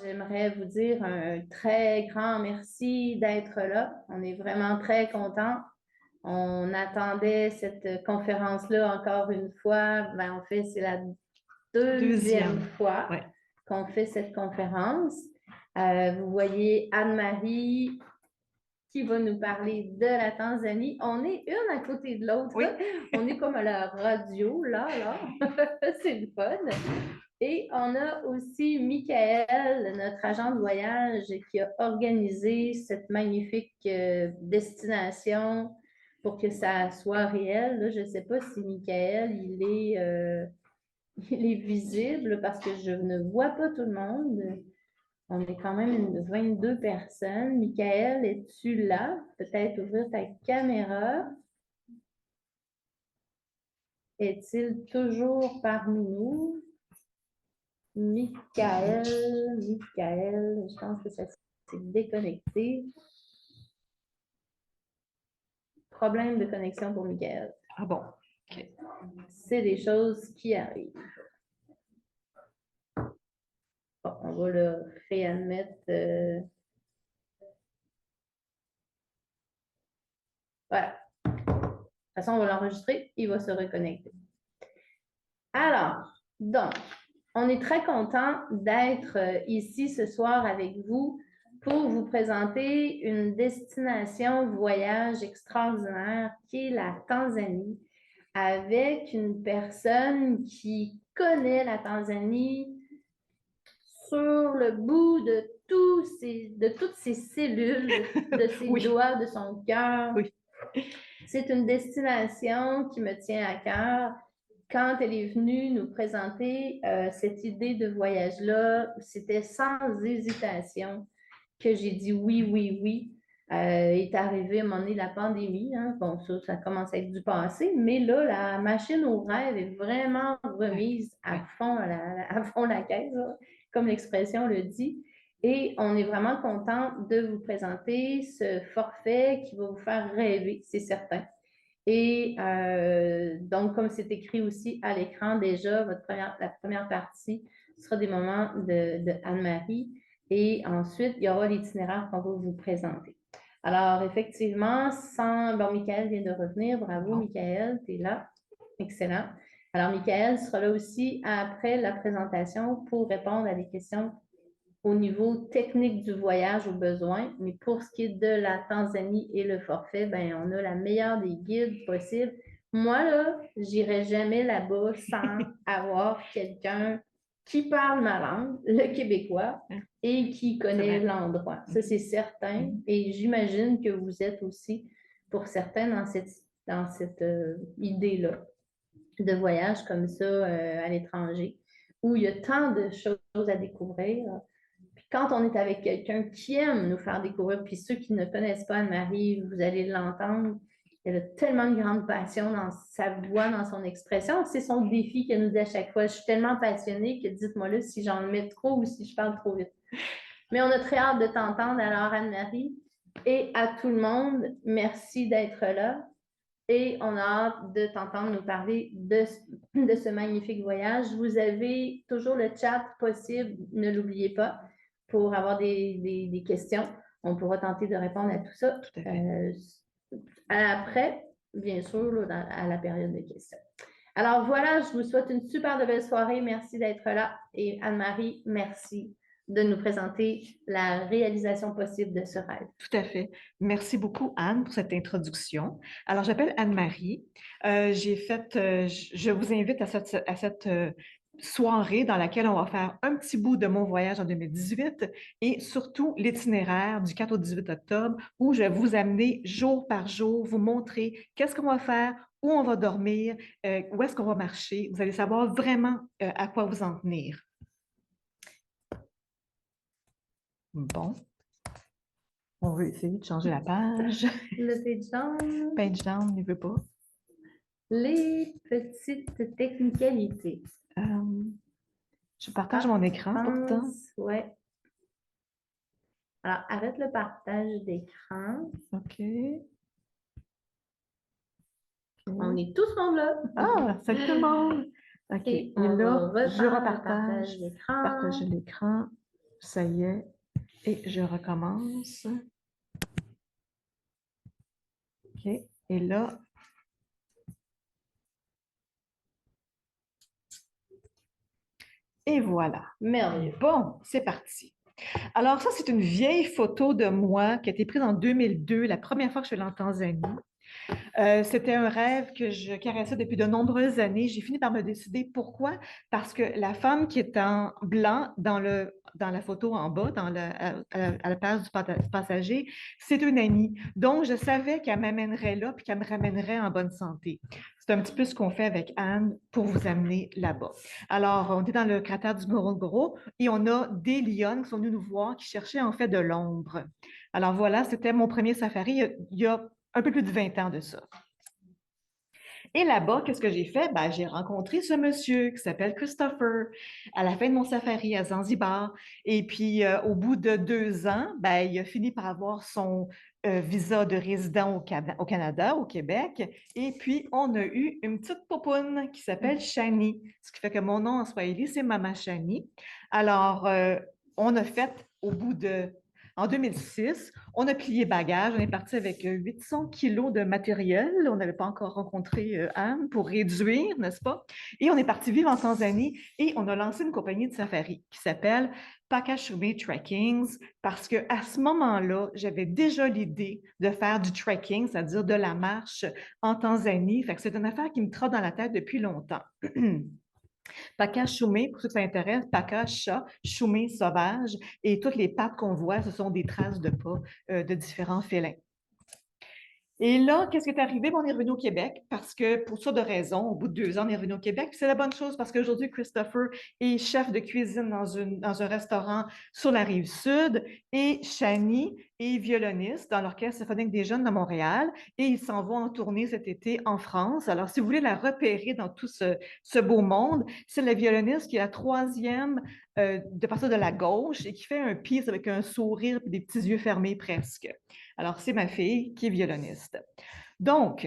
J'aimerais vous dire un très grand merci d'être là. On est vraiment très contents. On attendait cette conférence-là encore une fois. Ben, en fait, c'est la deuxième Deuxième. fois Ouais. qu'on fait cette conférence. Vous voyez Anne-Marie qui va nous parler de la Tanzanie. On est une à côté de l'autre. Oui. On est comme à la radio, là. C'est le fun. Et on a aussi Michael, notre agent de voyage, qui a organisé cette magnifique destination pour que ça soit réel. Là, je ne sais pas si Michael, il est visible parce que je ne vois pas tout le monde. On est quand même 22 personnes. Michael, es-tu là? Peut-être ouvrir ta caméra. Est-il toujours parmi nous? Michael, je pense que ça s'est déconnecté. Problème de connexion pour Michael. Ah bon. OK. C'est des choses qui arrivent. Bon, on va le réadmettre. Voilà. De toute façon, on va l'enregistrer. Il va se reconnecter. Alors, donc, on est très content d'être ici ce soir avec vous pour vous présenter une destination voyage extraordinaire qui est la Tanzanie, avec une personne qui connaît la Tanzanie sur le bout de toutes ses cellules, de ses Oui. doigts, de son cœur. Oui. C'est une destination qui me tient à cœur. Quand elle est venue nous présenter cette idée de voyage-là, c'était sans hésitation que j'ai dit oui, oui, oui. Est arrivé à un moment donné la pandémie, hein. Bon, ça commence à être du passé, mais là, la machine au rêve est vraiment Ouais. remise à Ouais. fond à fond la caisse, là, comme l'expression le dit. Et on est vraiment content de vous présenter ce forfait qui va vous faire rêver, c'est certain. Et donc, comme c'est écrit aussi à l'écran déjà, la première partie sera des moments de Anne-Marie. Et ensuite, il y aura l'itinéraire qu'on va vous présenter. Alors, effectivement, bon, Michael vient de revenir. Bravo, Bon. Michael, tu es là. Excellent. Alors, Michael sera là aussi après la présentation pour répondre à des questions au niveau technique du voyage au besoin, mais pour ce qui est de la Tanzanie et le forfait, ben, on a la meilleure des guides possibles. Moi, là, j'irai jamais là-bas sans avoir quelqu'un qui parle ma langue, le québécois, et qui C'est connaît vrai. l'endroit. Ça, c'est certain. Mhm. Et j'imagine que vous êtes aussi, pour certains, dans cette idée-là de voyage comme ça à l'étranger, où il y a tant de choses à découvrir. Puis quand on est avec quelqu'un qui aime nous faire découvrir, puis ceux qui ne connaissent pas Anne-Marie, vous allez l'entendre, elle a tellement de grande passion dans sa voix, dans son expression. C'est son défi qu'elle nous dit à chaque fois. Je suis tellement passionnée que dites-moi là si j'en mets trop ou si je parle trop vite. Mais on a très hâte de t'entendre. Alors, Anne-Marie, et à tout le monde, merci d'être là. Et on a hâte de t'entendre nous parler de ce magnifique voyage. Vous avez toujours le chat possible, ne l'oubliez pas, pour avoir des questions. On pourra tenter de répondre à tout ça Tout à fait. euh, après, bien sûr, là, à la période de questions. Alors voilà, je vous souhaite une super de belle soirée. Merci d'être là. Et Anne-Marie, merci de nous présenter la réalisation possible de ce rêve. Tout à fait. Merci beaucoup, Anne, pour cette introduction. Alors, j'appelle Anne-Marie. Je vous invite à cette soirée dans laquelle on va faire un petit bout de mon voyage en 2018 et surtout l'itinéraire du 4 au 18 octobre où je vais vous amener jour par jour, vous montrer qu'est-ce qu'on va faire, où on va dormir, où est-ce qu'on va marcher. Vous allez savoir vraiment à quoi vous en tenir. Bon. On veut essayer de changer la page. Le page down. Page down, il ne veut pas. Les petites technicalités. Euh, je partage Ah, mon je écran pourtant. pense, ouais. Alors, arrête le partage d'écran. OK. On OK. est tous monde là. Ah, salut tout le monde. OK. Et Et on là, va je refaire le partage repartage. d'écran. Partager l'écran. Ça y est. Et je recommence. OK. Et là, et voilà. Merveilleux. Bon, c'est parti. Alors ça, c'est une vieille photo de moi qui a été prise en 2002, la première fois que je suis allée en Tanzanie. C'était un rêve que je caressais depuis de nombreuses années. J'ai fini par me décider. Pourquoi? Parce que la femme qui est en blanc dans la photo en bas, à la page du passager, c'est une amie. Donc, je savais qu'elle m'amènerait là puis qu'elle me ramènerait en bonne santé. C'est un petit peu ce qu'on fait avec Anne pour vous amener là-bas. Alors, on est dans le cratère du Ngorongoro et on a des lions qui sont venus nous voir, qui cherchaient en fait de l'ombre. Alors voilà, c'était mon premier safari il y a un peu plus de 20 ans de ça. Et là-bas, qu'est-ce que j'ai fait? Ben, j'ai rencontré ce monsieur qui s'appelle Christopher à la fin de mon safari à Zanzibar. Et puis, au bout de 2 ans, ben, il a fini par avoir son visa de résident au Canada, au Québec. Et puis, on a eu une petite popoune qui s'appelle Shani, ce qui fait que mon nom en swahili, c'est Mama Shani. Alors, on a fait, en 2006, on a plié bagage, on est parti avec 800 kilos de matériel. On n'avait pas encore rencontré Anne pour réduire, n'est-ce pas? Et on est parti vivre en Tanzanie et on a lancé une compagnie de safari qui s'appelle Pakashume Trekkings parce qu'à ce moment-là, j'avais déjà l'idée de faire du trekking, c'est-à-dire de la marche en Tanzanie. Fait que c'est une affaire qui me trotte dans la tête depuis longtemps. Paca choumé, pour ceux que ça intéresse, paca, chat, choumé, sauvage, et toutes les pattes qu'on voit, ce sont des traces de pas de différents félins. Et là, qu'est-ce qui est arrivé? On est revenu au Québec parce que, pour ça de raisons, au bout de 2 ans, on est revenu au Québec. C'est la bonne chose parce qu'aujourd'hui, Christopher est chef de cuisine dans un restaurant sur la rive sud et Shani est violoniste dans l'Orchestre symphonique des jeunes de Montréal et ils s'en vont en tournée cet été en France. Alors, si vous voulez la repérer dans tout ce beau monde, c'est la violoniste qui est la troisième de partir de la gauche et qui fait un piece avec un sourire et des petits yeux fermés presque. Alors, c'est ma fille qui est violoniste. Donc,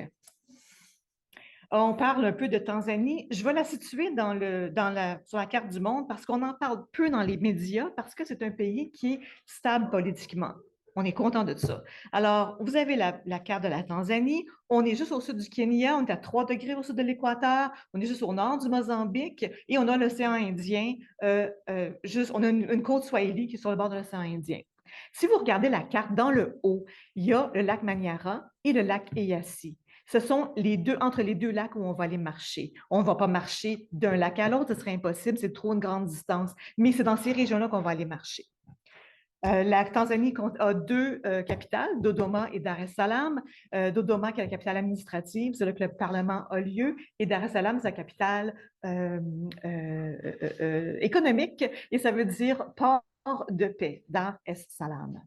on parle un peu de Tanzanie. Je vais la situer sur la carte du monde parce qu'on en parle peu dans les médias parce que c'est un pays qui est stable politiquement. On est content de ça. Alors, vous avez la carte de la Tanzanie. On est juste au sud du Kenya. On est à 3 degrés au sud de l'équateur. On est juste au nord du Mozambique. Et on a l'océan Indien. On a une côte Swahili qui est sur le bord de l'océan Indien. Si vous regardez la carte dans le haut, il y a le lac Manyara et le lac Eyasi. Ce sont entre les deux lacs où on va aller marcher. On ne va pas marcher d'un lac à l'autre, ce serait impossible, c'est trop une grande distance. Mais c'est dans ces régions-là qu'on va aller marcher. La Tanzanie a 2 capitales, Dodoma et Dar es Salaam. Dodoma, qui est la capitale administrative, c'est là que le Parlement a lieu, et Dar es Salaam, c'est la capitale économique, et ça veut dire port de paix, Dar es Salaam.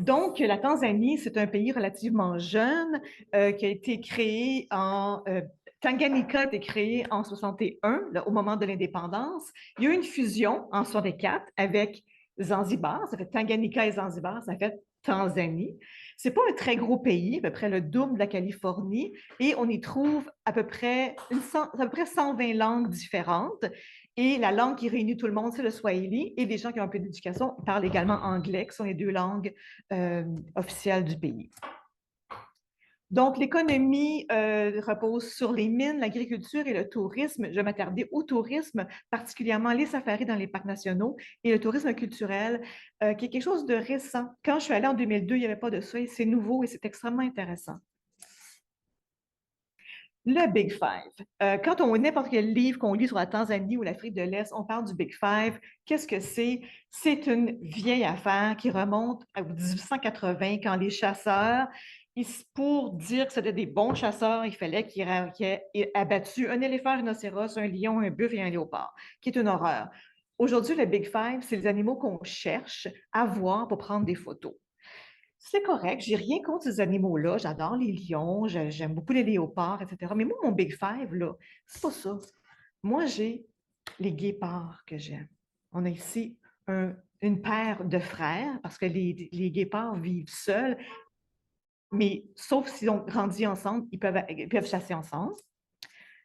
Donc, la Tanzanie, c'est un pays relativement jeune qui a été créé Tanganyika a été créé en 61, là, au moment de l'indépendance. Il y a eu une fusion en 64 avec Zanzibar. Ça fait Tanganyika et Zanzibar, ça fait Tanzanie. C'est pas un très gros pays, à peu près le double de la Californie, et on y trouve à peu près 120 langues différentes. Et la langue qui réunit tout le monde, c'est le Swahili. Et les gens qui ont un peu d'éducation parlent également anglais, qui sont les 2 langues officielles du pays. Donc, l'économie repose sur les mines, l'agriculture et le tourisme. Je vais m'attarder au tourisme, particulièrement les safaris dans les parcs nationaux et le tourisme culturel, qui est quelque chose de récent. Quand je suis allée en 2002, il n'y avait pas de ça et c'est nouveau et c'est extrêmement intéressant. Le Big Five. Quand on n'importe quel livre qu'on lit sur la Tanzanie ou l'Afrique de l'Est, on parle du Big Five. Qu'est-ce que c'est? C'est une vieille affaire qui remonte à 1880 quand les chasseurs, pour dire que c'était des bons chasseurs, il fallait qu'ils aient abattu un éléphant, un rhinocéros, un lion, un buffle et un léopard, qui est une horreur. Aujourd'hui, le Big Five, c'est les animaux qu'on cherche à voir pour prendre des photos. C'est correct, j'ai rien contre ces animaux-là. J'adore les lions, j'aime beaucoup les léopards, etc. Mais moi, mon Big Five, là, c'est pas ça. Moi, j'ai les guépards que j'aime. On a ici une paire de frères, parce que les guépards vivent seuls, mais sauf s'ils ont grandi ensemble, ils peuvent chasser ensemble.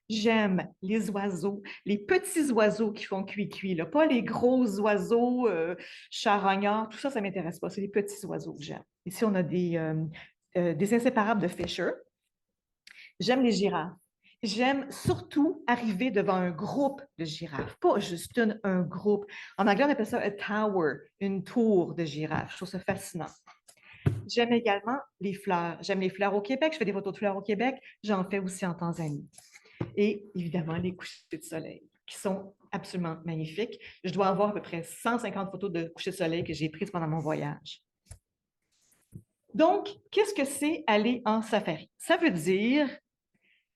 J'aime les oiseaux, les petits oiseaux qui font cuit-cuit, là, pas les gros oiseaux charognards, tout ça, ça ne m'intéresse pas. C'est les petits oiseaux que j'aime. Ici, on a des inséparables de Fisher. J'aime les girafes. J'aime surtout arriver devant un groupe de girafes, pas juste un groupe. En anglais, on appelle ça a tower, une tour de girafes. Je trouve ça fascinant. J'aime également les fleurs. J'aime les fleurs au Québec. Je fais des photos de fleurs au Québec. J'en fais aussi en Tanzanie. Et évidemment, les couchers de soleil, qui sont absolument magnifiques. Je dois avoir à peu près 150 photos de couchers de soleil que j'ai prises pendant mon voyage. Donc, qu'est-ce que c'est aller en safari? Ça veut dire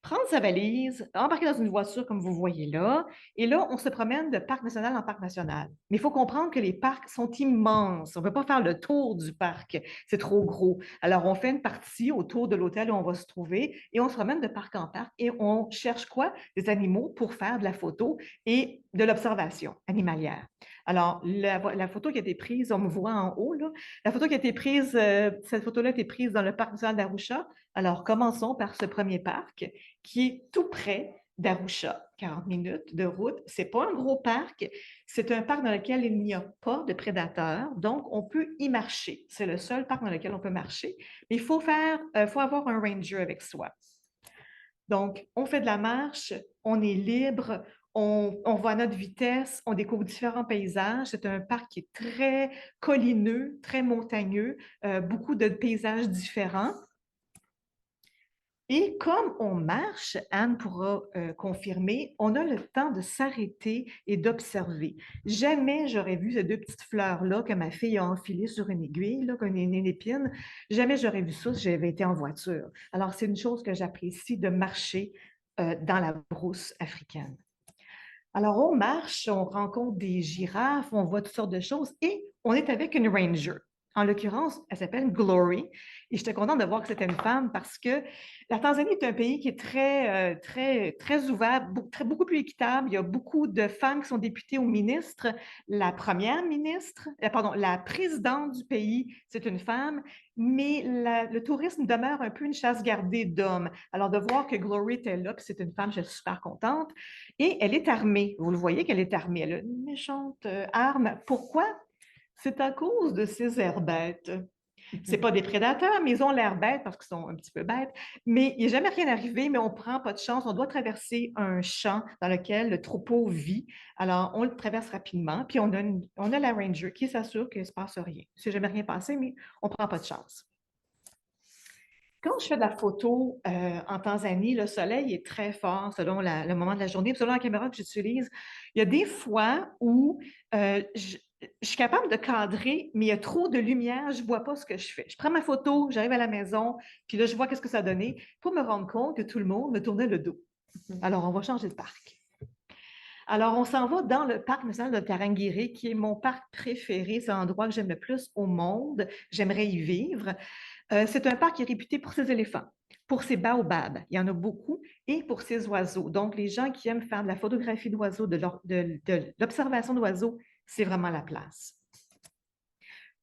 prendre sa valise, embarquer dans une voiture comme vous voyez là, et là, on se promène de parc national en parc national. Mais il faut comprendre que les parcs sont immenses. On ne peut pas faire le tour du parc, c'est trop gros. Alors, on fait une partie autour de l'hôtel où on va se trouver et on se promène de parc en parc et on cherche quoi? Des animaux pour faire de la photo et de l'observation animalière. Alors, la photo qui a été prise, on me voit en haut, là, la photo qui a été prise, cette photo-là a été prise dans le parc national d'Arusha. Alors, commençons par ce premier parc qui est tout près d'Arusha, 40 minutes de route. Ce n'est pas un gros parc, c'est un parc dans lequel il n'y a pas de prédateurs, donc on peut y marcher. C'est le seul parc dans lequel on peut marcher, mais il faut avoir un ranger avec soi. Donc, on fait de la marche, on est libre, on va à notre vitesse, on découvre différents paysages. C'est un parc qui est très collineux, très montagneux, beaucoup de paysages différents. Et comme on marche, Anne pourra confirmer, on a le temps de s'arrêter et d'observer. Jamais j'aurais vu ces deux petites fleurs-là que ma fille a enfilées sur une aiguille, là, comme une épine. Jamais j'aurais vu ça si j'avais été en voiture. Alors, c'est une chose que j'apprécie de marcher dans la brousse africaine. Alors, on marche, on rencontre des girafes, on voit toutes sortes de choses et on est avec une ranger. En l'occurrence, elle s'appelle Glory. Et j'étais contente de voir que c'était une femme parce que la Tanzanie est un pays qui est très ouvert, beaucoup plus équitable. Il y a beaucoup de femmes qui sont députées ou ministres. La première ministre, la présidente du pays, c'est une femme, mais le tourisme demeure un peu une chasse gardée d'hommes. Alors, de voir que Glory était là, puis c'est une femme, je suis super contente. Et elle est armée. Vous le voyez qu'elle est armée. Elle a une méchante arme. Pourquoi? C'est à cause de ces herbettes. Ce pas des prédateurs, mais ils ont l'air bêtes parce qu'ils sont un petit peu bêtes. Mais il n'est jamais rien arrivé, mais on ne prend pas de chance. On doit traverser un champ dans lequel le troupeau vit. Alors, on le traverse rapidement, puis on a la ranger qui s'assure qu'il ne se passe rien. Il ne jamais rien passé, mais on ne prend pas de chance. Quand je fais de la photo en Tanzanie, le soleil est très fort selon le moment de la journée. Selon la caméra que j'utilise, il y a des fois où je suis capable de cadrer, mais il y a trop de lumière, je ne vois pas ce que je fais. Je prends ma photo, j'arrive à la maison, puis là, je vois qu'est-ce que ça a donné pour me rendre compte que tout le monde me tournait le dos. Alors, on va changer de parc. Alors, on s'en va dans le parc national de Tarangire, qui est mon parc préféré. C'est l'endroit que j'aime le plus au monde. J'aimerais y vivre. C'est un parc qui est réputé pour ses éléphants, pour ses baobabs, il y en a beaucoup, et pour ses oiseaux. Donc, les gens qui aiment faire de la photographie d'oiseaux, de l'observation d'oiseaux, c'est vraiment la place.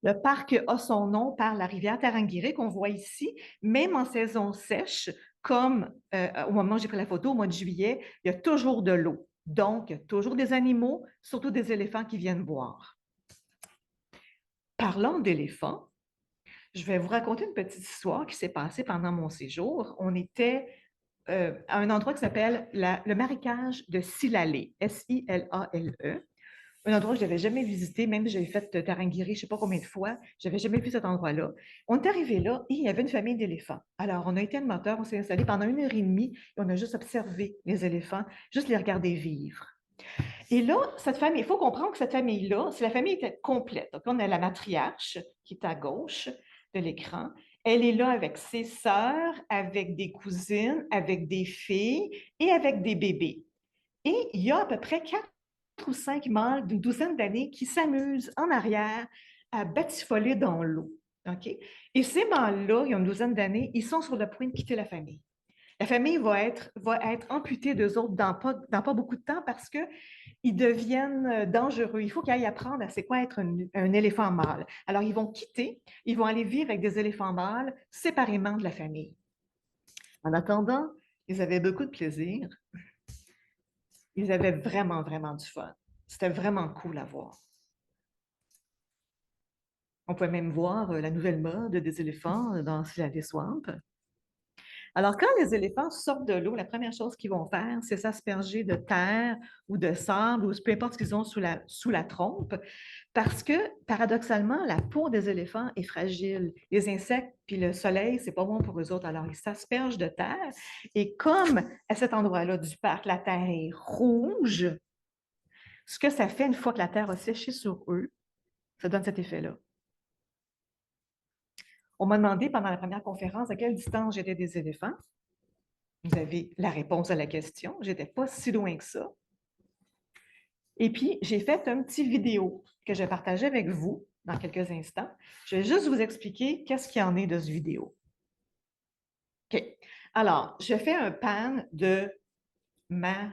Le parc a son nom par la rivière Tarangire qu'on voit ici, même en saison sèche, comme au moment où j'ai pris la photo, au mois de juillet, il y a toujours de l'eau. Donc, il y a toujours des animaux, surtout des éléphants qui viennent boire. Parlant d'éléphants, je vais vous raconter une petite histoire qui s'est passée pendant mon séjour. On était à un endroit qui s'appelle le marécage de Silale, S-I-L-A-L-E. Un endroit que je n'avais jamais visité, même si j'avais fait Tarangire, je ne sais pas combien de fois, je n'avais jamais vu cet endroit-là. On est arrivé là et il y avait une famille d'éléphants. Alors, on a été animateurs, on s'est installé pendant 1h30 et on a juste observé les éléphants, juste les regarder vivre. Et là, cette famille, il faut comprendre que cette famille-là, si la famille était complète, donc on a la matriarche qui est à gauche de l'écran, elle est là avec ses sœurs, avec des cousines, avec des filles et avec des bébés. Et il y a à peu près 4 ou 5 mâles d'une douzaine d'années qui s'amusent en arrière à batifoler dans l'eau. Okay? Et ces mâles-là, il y a une douzaine d'années, ils sont sur le point de quitter la famille. La famille va être amputée d'eux autres dans pas beaucoup de temps parce qu'ils deviennent dangereux. Il faut qu'ils aillent apprendre à c'est quoi être un éléphant mâle. Alors, ils vont quitter, ils vont aller vivre avec des éléphants mâles séparément de la famille. En attendant, ils avaient beaucoup de plaisir. Ils avaient vraiment, vraiment du fun. C'était vraiment cool à voir. On pouvait même voir la nouvelle mode des éléphants dans Silalé Swamp. Alors, quand les éléphants sortent de l'eau, la première chose qu'ils vont faire, c'est s'asperger de terre ou de sable ou peu importe ce qu'ils ont sous la trompe, parce que, paradoxalement, la peau des éléphants est fragile. Les insectes puis le soleil, c'est pas bon pour eux autres. Alors, ils s'aspergent de terre et comme à cet endroit-là du parc, la terre est rouge, ce que ça fait une fois que la terre a séché sur eux, ça donne cet effet-là. On m'a demandé pendant la première conférence à quelle distance j'étais des éléphants. Vous avez la réponse à la question. Je n'étais pas si loin que ça. Et puis, j'ai fait un petit vidéo que je vais partager avec vous dans quelques instants. Je vais juste vous expliquer qu'est-ce qu'il y en est de ce vidéo. OK. Alors, je fais un pan de ma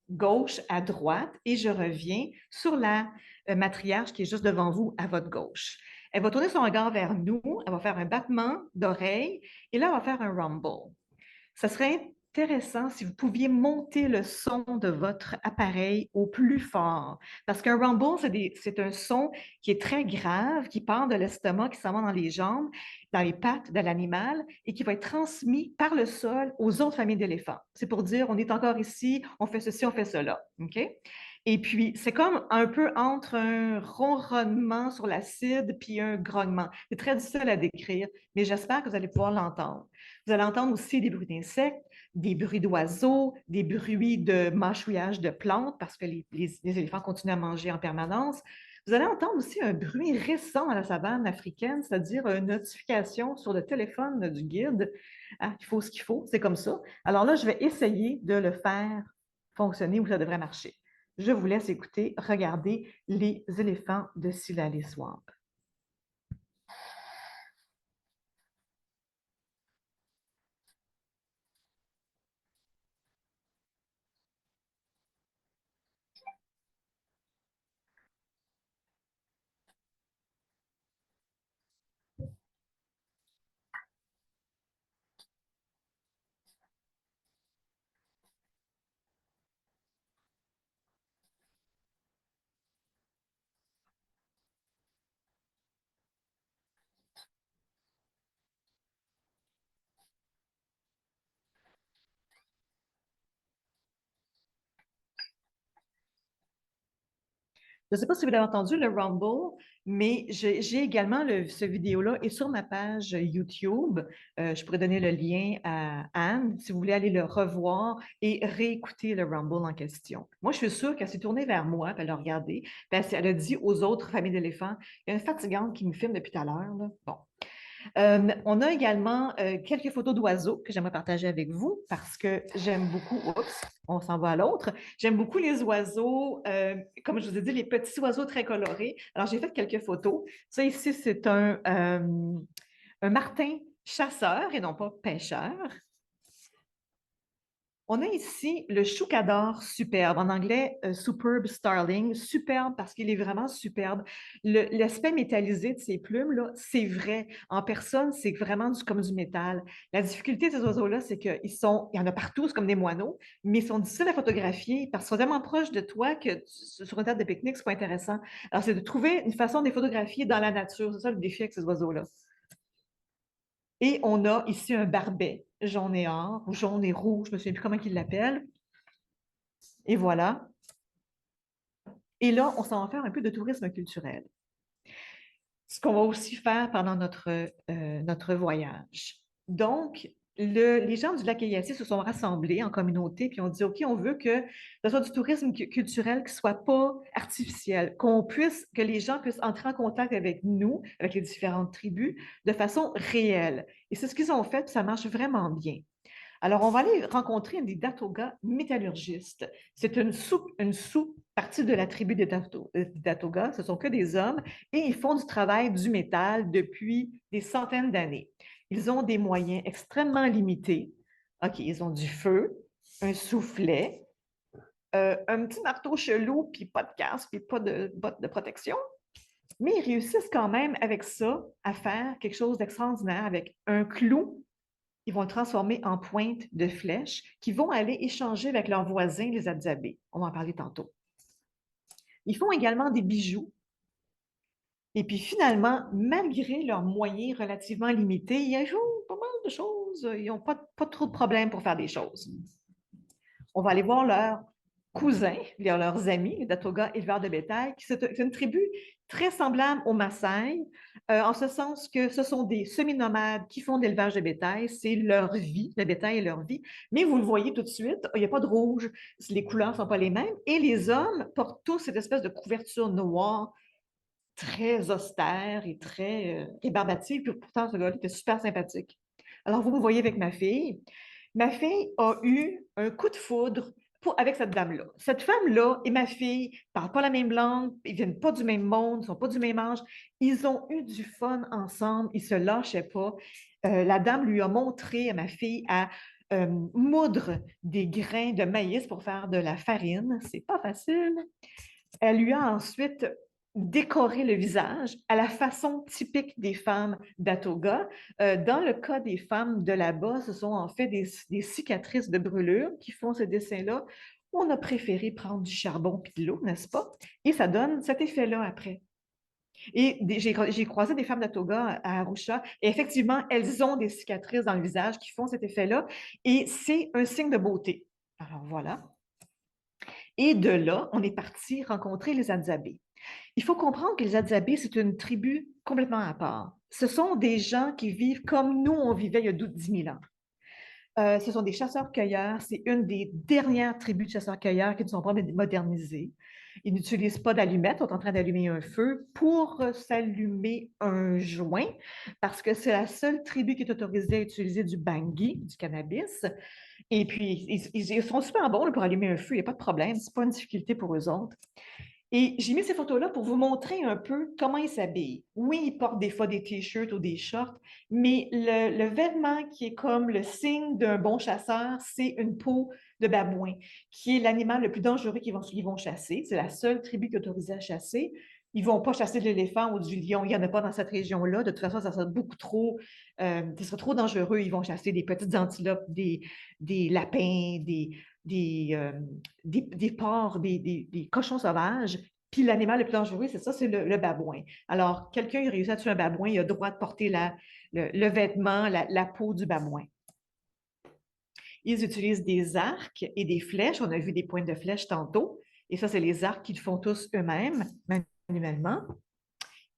gauche à droite et je reviens sur la matriarche qui est juste devant vous à votre gauche. Elle va tourner son regard vers nous, elle va faire un battement d'oreille et là, elle va faire un rumble. Ça serait intéressant si vous pouviez monter le son de votre appareil au plus fort. Parce qu'un rumble, c'est un son qui est très grave, qui part de l'estomac, qui s'en va dans les jambes, dans les pattes de l'animal et qui va être transmis par le sol aux autres familles d'éléphants. C'est pour dire, on est encore ici, on fait ceci, on fait cela. OK? Et puis, c'est comme un peu entre un ronronnement sur l'acide puis un grognement. C'est très difficile à décrire, mais j'espère que vous allez pouvoir l'entendre. Vous allez entendre aussi des bruits d'insectes, des bruits d'oiseaux, des bruits de mâchouillage de plantes parce que les éléphants continuent à manger en permanence. Vous allez entendre aussi un bruit récent à la savane africaine, c'est-à-dire une notification sur le téléphone du guide. Ah, il faut ce qu'il faut, c'est comme ça. Alors là, je vais essayer de le faire fonctionner où ça devrait marcher. Je vous laisse écouter, regarder les éléphants de Silalé Swamp. Je ne sais pas si vous l'avez entendu, le Rumble, mais j'ai également ce vidéo-là est sur ma page YouTube. Je pourrais donner le lien à Anne si vous voulez aller le revoir et réécouter le Rumble en question. Moi, je suis sûre qu'elle s'est tournée vers moi, puis elle a regardé, puis elle a dit aux autres familles d'éléphants, il y a une fatigante qui me filme depuis tout à l'heure. Bon, on a également quelques photos d'oiseaux que j'aimerais partager avec vous parce que j'aime beaucoup, oups, on s'en va à l'autre, j'aime beaucoup les oiseaux, comme je vous ai dit, les petits oiseaux très colorés. Alors, j'ai fait quelques photos. Ça ici, c'est un martin chasseur et non pas pêcheur. On a ici le choucador superbe, en anglais superb starling, superbe parce qu'il est vraiment superbe. L'aspect métallisé de ses plumes, là, c'est vrai. En personne, c'est vraiment comme du métal. La difficulté de ces oiseaux-là, c'est il y en a partout, c'est comme des moineaux, mais ils sont difficiles à photographier parce qu'ils sont tellement proches de toi que sur une table de pique-nique, c'est pas intéressant. Alors, c'est de trouver une façon de les photographier dans la nature. C'est ça le défi avec ces oiseaux-là. Et on a ici un barbet jaune et or, ou jaune et rouge, je ne me souviens plus comment il l'appelle. Et voilà. Et là, on s'en va faire un peu de tourisme culturel. Ce qu'on va aussi faire pendant notre voyage. Donc, les gens du lac Eyassi se sont rassemblés en communauté, puis ont dit, OK, on veut que ce soit du tourisme culturel qui ne soit pas artificiel, que les gens puissent entrer en contact avec nous, avec les différentes tribus, de façon réelle. Et c'est ce qu'ils ont fait, puis ça marche vraiment bien. Alors, on va aller rencontrer des Datoga métallurgistes. C'est une sous-partie de la tribu des Datoga. Ce ne sont que des hommes et ils font du travail du métal depuis des centaines d'années. Ils ont des moyens extrêmement limités. OK, ils ont du feu, un soufflet, un petit marteau chelou, puis pas de casque, puis pas de bottes de protection. Mais ils réussissent quand même avec ça à faire quelque chose d'extraordinaire avec un clou ils vont le transformer en pointe de flèches qui vont aller échanger avec leurs voisins, les Adzabés. On va en parler tantôt. Ils font également des bijoux. Et puis finalement, malgré leurs moyens relativement limités, ils ajoutent pas mal de choses. Ils n'ont pas trop de problèmes pour faire des choses. On va aller voir leurs cousins, leurs amis, les Datoga éleveurs de bétail, qui c'est une tribu très semblable aux Maasai, en ce sens que ce sont des semi-nomades qui font de l'élevage de bétail, c'est leur vie, le bétail est leur vie, mais vous le voyez tout de suite, il n'y a pas de rouge, les couleurs ne sont pas les mêmes, et les hommes portent tous cette espèce de couverture noire très austère et très rébarbative, puis pourtant ce gars-là était super sympathique. Alors vous me voyez avec ma fille. Ma fille a eu un coup de foudre avec cette dame-là. Cette femme-là et ma fille ne parlent pas la même langue, ils ne viennent pas du même monde, ils ne sont pas du même âge. Ils ont eu du fun ensemble, ils ne se lâchaient pas. La dame lui a montré à ma fille à moudre des grains de maïs pour faire de la farine. C'est pas facile. Elle lui a ensuite décoré le visage à la façon typique des femmes d'Atoga. Dans le cas des femmes de là-bas, ce sont en fait des cicatrices de brûlure qui font ce dessin-là. On a préféré prendre du charbon et de l'eau, n'est-ce pas? Et ça donne cet effet-là après. Et j'ai croisé des femmes d'Atoga à Arusha et effectivement, elles ont des cicatrices dans le visage qui font cet effet-là et c'est un signe de beauté. Alors voilà. Et de là, on est parti rencontrer les Adzabés. Il faut comprendre que les Adzabés, c'est une tribu complètement à part. Ce sont des gens qui vivent comme nous, on vivait il y a 10 000 ans. Ce sont des chasseurs-cueilleurs. C'est une des dernières tribus de chasseurs-cueilleurs qui ne sont pas modernisées. Ils n'utilisent pas d'allumettes, ils sont en train d'allumer un feu pour s'allumer un joint, parce que c'est la seule tribu qui est autorisée à utiliser du bangui, du cannabis. Et puis, ils sont super bons pour allumer un feu, il n'y a pas de problème, ce n'est pas une difficulté pour eux autres. Et j'ai mis ces photos-là pour vous montrer un peu comment ils s'habillent. Oui, ils portent des fois des t-shirts ou des shorts, mais le vêtement qui est comme le signe d'un bon chasseur, c'est une peau de babouin, qui est l'animal le plus dangereux qu'ils vont chasser. C'est la seule tribu qui est autorisée à chasser. Ils ne vont pas chasser de l'éléphant ou du lion. Il n'y en a pas dans cette région-là. De toute façon, ça serait beaucoup trop, ce serait trop dangereux. Ils vont chasser des petites antilopes, des lapins, des porcs, des cochons sauvages. Puis l'animal le plus dangereux, c'est ça, c'est le babouin. Alors, quelqu'un qui réussit à tuer un babouin, il a le droit de porter le vêtement, la peau du babouin. Ils utilisent des arcs et des flèches. On a vu des pointes de flèches tantôt. Et ça, c'est les arcs qu'ils font tous eux-mêmes, manuellement.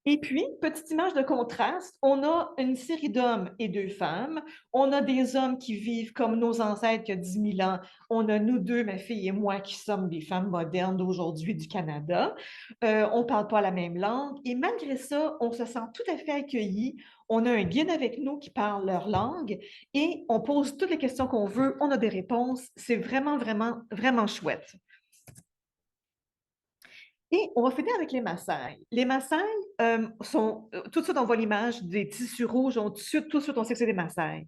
Et puis, petite image de contraste, on a une série d'hommes et deux femmes. On a des hommes qui vivent comme nos ancêtres il y a 10 000 ans. On a nous deux, ma fille et moi, qui sommes des femmes modernes d'aujourd'hui du Canada. On ne parle pas la même langue. Et malgré ça, on se sent tout à fait accueillis. On a un guide avec nous qui parle leur langue et on pose toutes les questions qu'on veut. On a des réponses. C'est vraiment, vraiment, vraiment chouette. Et on va finir avec les Maasai. Les Maasai sont, tout de suite, on voit l'image des tissus rouges, tout de suite, on sait que c'est des Maasai.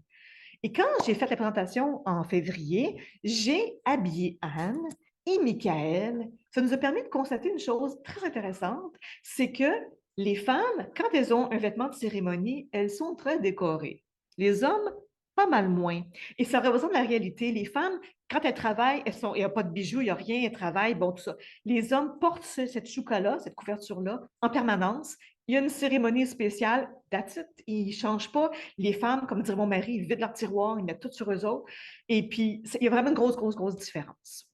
Et quand j'ai fait la présentation en février, j'ai habillé Anne et Michael. Ça nous a permis de constater une chose très intéressante, c'est que les femmes, quand elles ont un vêtement de cérémonie, elles sont très décorées. Les hommes, pas mal moins. Et ça représente la réalité. Les femmes, quand elles travaillent, il n'y a pas de bijoux, il n'y a rien, elles travaillent, bon, tout ça. Les hommes portent cette chouka-là, cette couverture-là, en permanence. Il y a une cérémonie spéciale, that's it. Ils ne changent pas. Les femmes, comme dirait mon mari, ils vident leur tiroir, ils mettent tout sur eux autres. Et puis, il y a vraiment une grosse, grosse, grosse différence.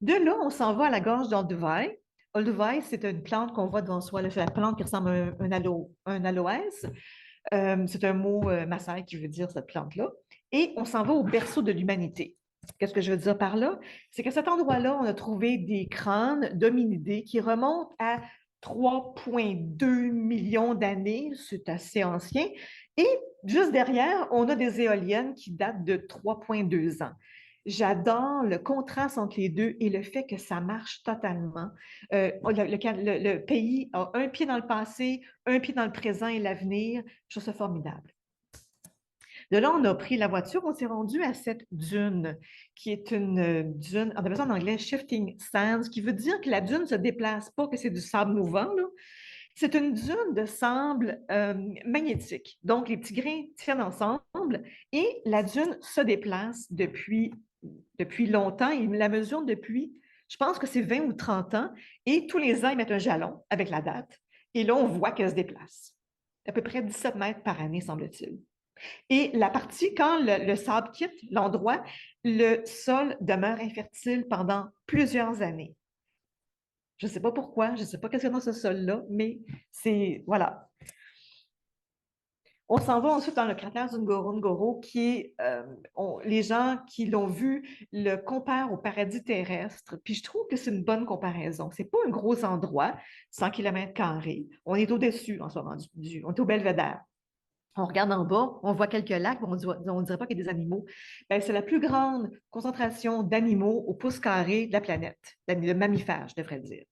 De là, on s'en va à la gorge d'Olduvai. Olduvai, c'est une plante qu'on voit devant soi. C'est la plante qui ressemble à un aloès. C'est un mot maasai qui veut dire cette plante-là. Et on s'en va au berceau de l'humanité. Qu'est-ce que je veux dire par là? C'est qu'à cet endroit-là, on a trouvé des crânes d'hominidés qui remontent à 3,2 millions d'années. C'est assez ancien. Et juste derrière, on a des éoliennes qui datent de 3,2 ans. J'adore le contraste entre les deux et le fait que ça marche totalement. Le pays a un pied dans le passé, un pied dans le présent et l'avenir. Je trouve ça formidable. De là, on a pris la voiture, on s'est rendu à cette dune, qui est une dune, on appelle ça en anglais shifting sands, qui veut dire que la dune ne se déplace pas, que c'est du sable mouvant, là. C'est une dune de sable magnétique. Donc, les petits grains tiennent ensemble et la dune se déplace depuis longtemps. Ils la mesurent depuis, je pense que c'est 20 ou 30 ans. Et tous les ans, ils mettent un jalon avec la date. Et là, on voit qu'elle se déplace. À peu près 17 mètres par année, semble-t-il. Et la partie, quand le sable quitte l'endroit, le sol demeure infertile pendant plusieurs années. Je ne sais pas pourquoi, je ne sais pas qu'est-ce qu'il y a dans ce sol-là, mais c'est, voilà. On s'en va ensuite dans le cratère du Ngorongoro, qui est, les gens qui l'ont vu le comparent au paradis terrestre. Puis je trouve que c'est une bonne comparaison. C'est pas un gros endroit, 100 km². On est au-dessus en ce moment, on est au Belvédère. On regarde en bas, on voit quelques lacs, on ne dirait pas qu'il y a des animaux. Ben, c'est la plus grande concentration d'animaux au pouce carré de la planète, de mammifères, je devrais dire.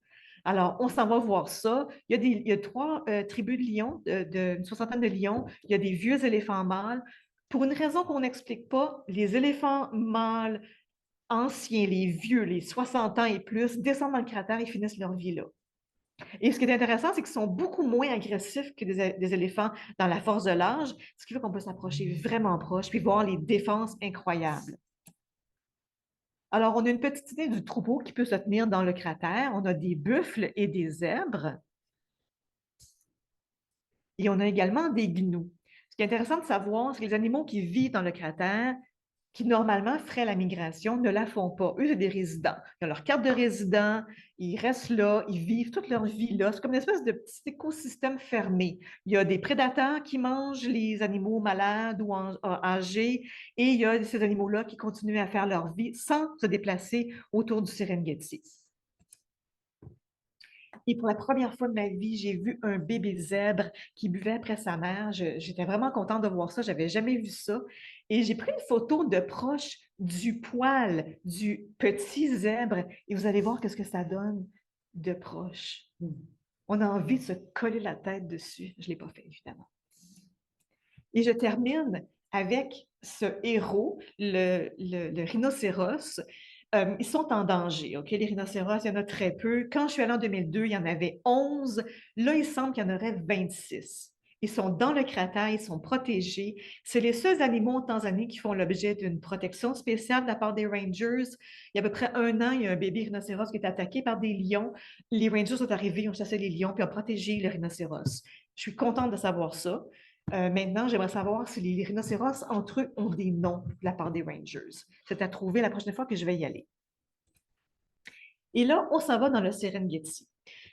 Alors, on s'en va voir ça. Il y a 3 tribus de lions, une soixantaine de lions. Il y a des vieux éléphants mâles. Pour une raison qu'on n'explique pas, les éléphants mâles anciens, les vieux, les 60 ans et plus, descendent dans le cratère et finissent leur vie là. Et ce qui est intéressant, c'est qu'ils sont beaucoup moins agressifs que des éléphants dans la force de l'âge, ce qui fait qu'on peut s'approcher vraiment proche puis voir les défenses incroyables. Alors, on a une petite idée du troupeau qui peut se tenir dans le cratère. On a des buffles et des zèbres. Et on a également des gnous. Ce qui est intéressant de savoir, c'est que les animaux qui vivent dans le cratère, qui normalement feraient la migration, ne la font pas. Eux, c'est des résidents. Ils ont leur carte de résident, ils restent là, ils vivent toute leur vie là. C'est comme une espèce de petit écosystème fermé. Il y a des prédateurs qui mangent les animaux malades ou âgés, et il y a ces animaux-là qui continuent à faire leur vie sans se déplacer autour du Serengeti. Et pour la première fois de ma vie, j'ai vu un bébé zèbre qui buvait après sa mère. J'étais vraiment contente de voir ça. Je n'avais jamais vu ça. Et j'ai pris une photo de proche du poil du petit zèbre. Et vous allez voir qu'est-ce que ça donne de proche. On a envie de se coller la tête dessus. Je ne l'ai pas fait, évidemment. Et je termine avec ce héros, le rhinocéros. Ils sont en danger, OK? Les rhinocéros, il y en a très peu. Quand je suis allée en 2002, il y en avait 11. Là, il semble qu'il y en aurait 26. Ils sont dans le cratère, ils sont protégés. C'est les seuls animaux en Tanzanie qui font l'objet d'une protection spéciale de la part des rangers. Il y a à peu près un an, il y a un bébé rhinocéros qui est attaqué par des lions. Les rangers sont arrivés, ont chassé les lions, puis ont protégé le rhinocéros. Je suis contente de savoir ça. Maintenant, j'aimerais savoir si les rhinocéros, entre eux, ont des noms de la part des rangers. C'est à trouver la prochaine fois que je vais y aller. Et là, on s'en va dans le Serengeti.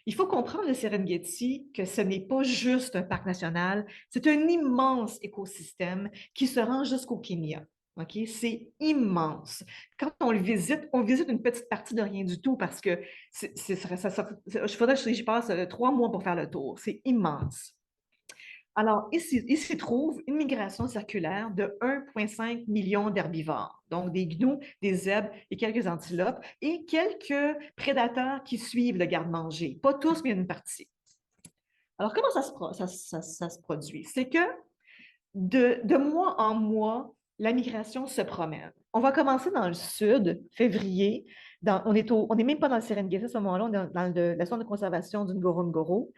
Il faut comprendre le Serengeti que ce n'est pas juste un parc national, c'est un immense écosystème qui se rend jusqu'au Kenya. Okay? C'est immense. Quand on visite une petite partie de rien du tout parce que il faudrait que j'y passe 3 mois pour faire le tour. C'est immense. Alors, il s'y trouve une migration circulaire de 1,5 million d'herbivores, donc des gnous, des zèbres et quelques antilopes, et quelques prédateurs qui suivent le garde-manger. Pas tous, mais une partie. Alors, comment ça se produit? C'est que de mois en mois, la migration se promène. On va commencer dans le sud, février. On n'est même pas dans le Serengeti à ce moment-là, on est dans la zone de conservation du Ngorongoro.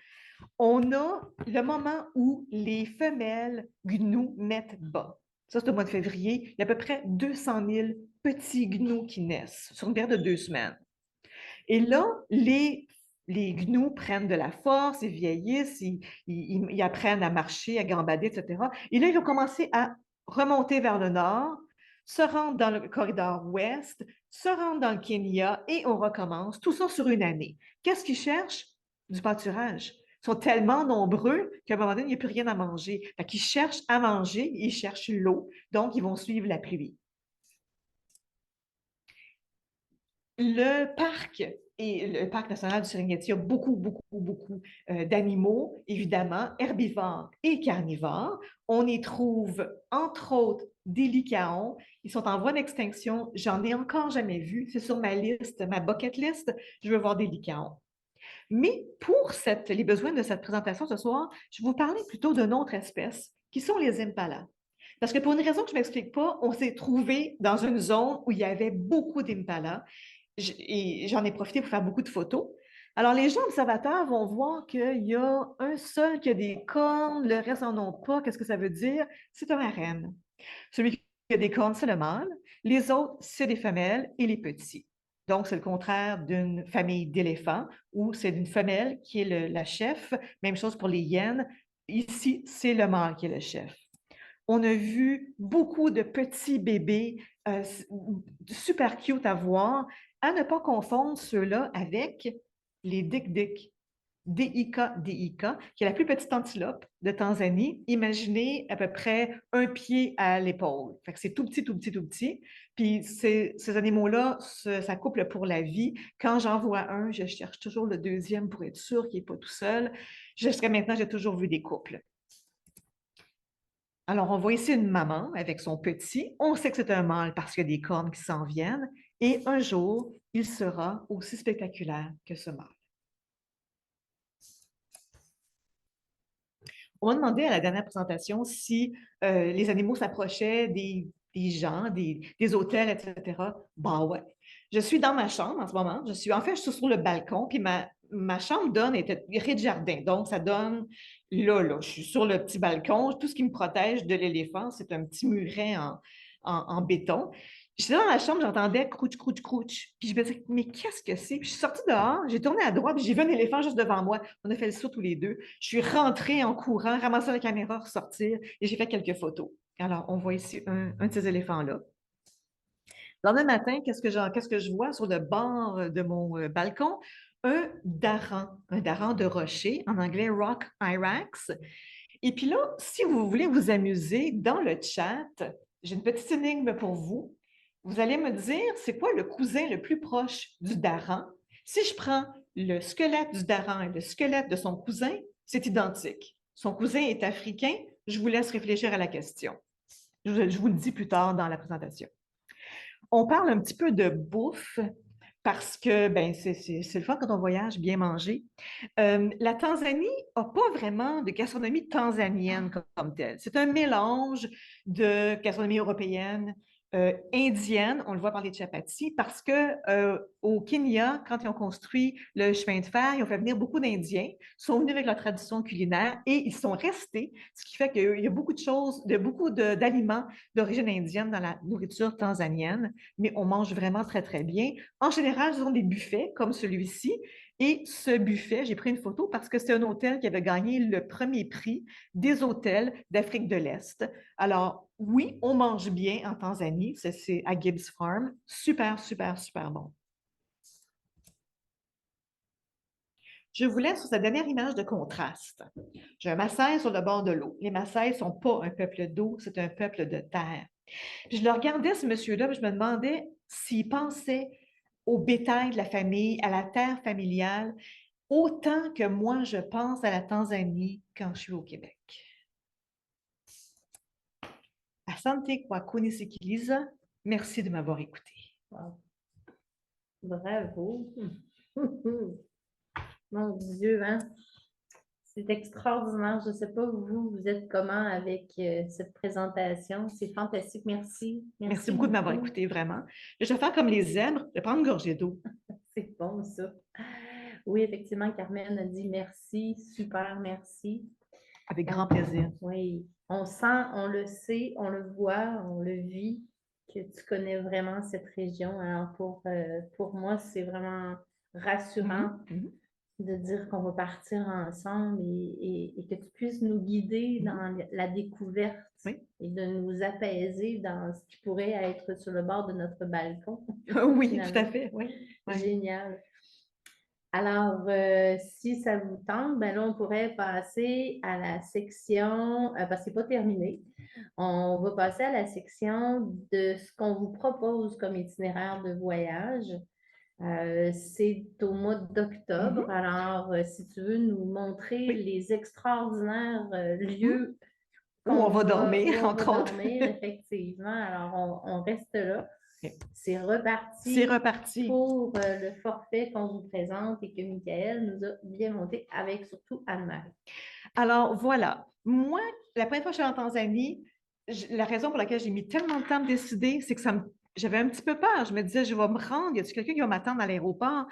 On a le moment où les femelles gnous mettent bas. Ça, c'est au mois de février. Il y a à peu près 200 000 petits gnous qui naissent sur une période de 2 semaines. Et là, les gnous prennent de la force, ils vieillissent, ils apprennent à marcher, à gambader, etc. Et là, ils vont commencer à remonter vers le nord, se rendre dans le corridor ouest, se rendre dans le Kenya et on recommence. Tout ça sur une année. Qu'est-ce qu'ils cherchent? Du pâturage. Ils sont tellement nombreux qu'à un moment donné, il n'y a plus rien à manger. Fait qu'ils cherchent à manger, ils cherchent l'eau, donc ils vont suivre la pluie. Le parc national du Serengeti a beaucoup d'animaux, évidemment, herbivores et carnivores. On y trouve, entre autres, des lycaons. Ils sont en voie d'extinction. J'en ai encore jamais vu. C'est sur ma liste, ma bucket list. Je veux voir des lycaons. Mais pour les besoins de cette présentation ce soir, je vais vous parler plutôt d'une autre espèce, qui sont les impalas. Parce que pour une raison que je ne m'explique pas, on s'est trouvé dans une zone où il y avait beaucoup d'impalas et j'en ai profité pour faire beaucoup de photos. Alors, les gens observateurs vont voir qu'il y a un seul qui a des cornes, le reste n'en ont pas. Qu'est-ce que ça veut dire? C'est un harem. Celui qui a des cornes, c'est le mâle. Les autres, c'est des femelles et les petits. Donc, c'est le contraire d'une famille d'éléphants où c'est une femelle qui est la chef. Même chose pour les hyènes. Ici, c'est le mâle qui est le chef. On a vu beaucoup de petits bébés super cute à voir, à ne pas confondre ceux-là avec les dik-dik. DIK, qui est la plus petite antilope de Tanzanie. Imaginez à peu près un pied à l'épaule. Fait que c'est tout petit, tout petit, tout petit. Puis ces animaux-là s'accouplent pour la vie. Quand j'en vois un, je cherche toujours le deuxième pour être sûr qu'il n'est pas tout seul. Jusqu'à maintenant, j'ai toujours vu des couples. Alors, on voit ici une maman avec son petit. On sait que c'est un mâle parce qu'il y a des cornes qui s'en viennent. Et un jour, il sera aussi spectaculaire que ce mâle. On m'a demandé à la dernière présentation si les animaux s'approchaient des gens, des hôtels, etc. Bah ouais. Je suis dans ma chambre en ce moment. Je suis sur le balcon, puis ma chambre donne rez-de-jardin. Donc, ça donne là. Je suis sur le petit balcon. Tout ce qui me protège de l'éléphant, c'est un petit muret en béton. J'étais dans la chambre, j'entendais crouch, crouch, crouch. Puis je me disais, mais qu'est-ce que c'est? Puis je suis sortie dehors, j'ai tourné à droite, puis j'ai vu un éléphant juste devant moi. On a fait le saut tous les deux. Je suis rentrée en courant, ramassé la caméra, ressortir, et j'ai fait quelques photos. Alors, on voit ici un de ces éléphants-là. Le lendemain matin, qu'est-ce que je vois sur le bord de mon balcon? Un daran de rocher, en anglais rock hyrax. Et puis là, si vous voulez vous amuser, dans le chat, j'ai une petite énigme pour vous. Vous allez me dire, c'est quoi le cousin le plus proche du daran? Si je prends le squelette du daran et le squelette de son cousin, c'est identique. Son cousin est africain. Je vous laisse réfléchir à la question. Je vous le dis plus tard dans la présentation. On parle un petit peu de bouffe parce que ben, c'est le fun quand on voyage, bien manger. La Tanzanie n'a pas vraiment de gastronomie tanzanienne comme telle. C'est un mélange de gastronomie européenne, indienne, on le voit par les chapatis, parce que au Kenya, quand ils ont construit le chemin de fer, ils ont fait venir beaucoup d'Indiens, sont venus avec leur tradition culinaire et ils sont restés, ce qui fait qu'il y a beaucoup de choses, beaucoup d'aliments d'origine indienne dans la nourriture tanzanienne, mais on mange vraiment très, très bien. En général, ce sont des buffets comme celui-ci. Et ce buffet, j'ai pris une photo parce que c'est un hôtel qui avait gagné le premier prix des hôtels d'Afrique de l'Est. Alors, oui, on mange bien en Tanzanie. C'est à Gibbs Farm. Super, super, super bon. Je vous laisse sur cette dernière image de contraste. J'ai un Maasai sur le bord de l'eau. Les Maasai ne sont pas un peuple d'eau, c'est un peuple de terre. Puis je le regardais, ce monsieur-là, je me demandais s'il pensait au bétail de la famille, à la terre familiale, autant que moi, je pense à la Tanzanie quand je suis au Québec. Asante kwa kunisikiliza. Merci de m'avoir écouté. Wow. Bravo. Mon Dieu, hein? C'est extraordinaire. Je ne sais pas, vous êtes comment avec cette présentation. C'est fantastique. Merci. Merci beaucoup de m'avoir écouté, vraiment. Je vais faire comme les zèbres, je vais prendre une gorgée d'eau. C'est bon, ça. Oui, effectivement, Carmen a dit merci. Super, merci. Avec grand plaisir. Oui. On sent, on le sait, on le voit, on le vit, que tu connais vraiment cette région. Alors, pour moi, c'est vraiment rassurant. De dire qu'on va partir ensemble et que tu puisses nous guider dans la découverte et de nous apaiser dans ce qui pourrait être sur le bord de notre balcon. Oui, tout à fait. Oui. Génial. Alors, si ça vous tente, ben là, on pourrait passer à la section, parce que ce n'est pas terminé, on va passer à la section de ce qu'on vous propose comme itinéraire de voyage. C'est au mois d'octobre. Alors, si tu veux nous montrer les extraordinaires lieux où on va dormir, entre autres. Effectivement. Alors, on reste là. C'est reparti. C'est reparti. Pour le forfait qu'on vous présente et que Michael nous a bien monté avec surtout Anne-Marie. Alors, voilà. Moi, la première fois que je suis en Tanzanie, la raison pour laquelle j'ai mis tellement de temps à me décider, c'est que j'avais un petit peu peur. Je me disais, je vais me rendre, y a-t-il quelqu'un qui va m'attendre à l'aéroport?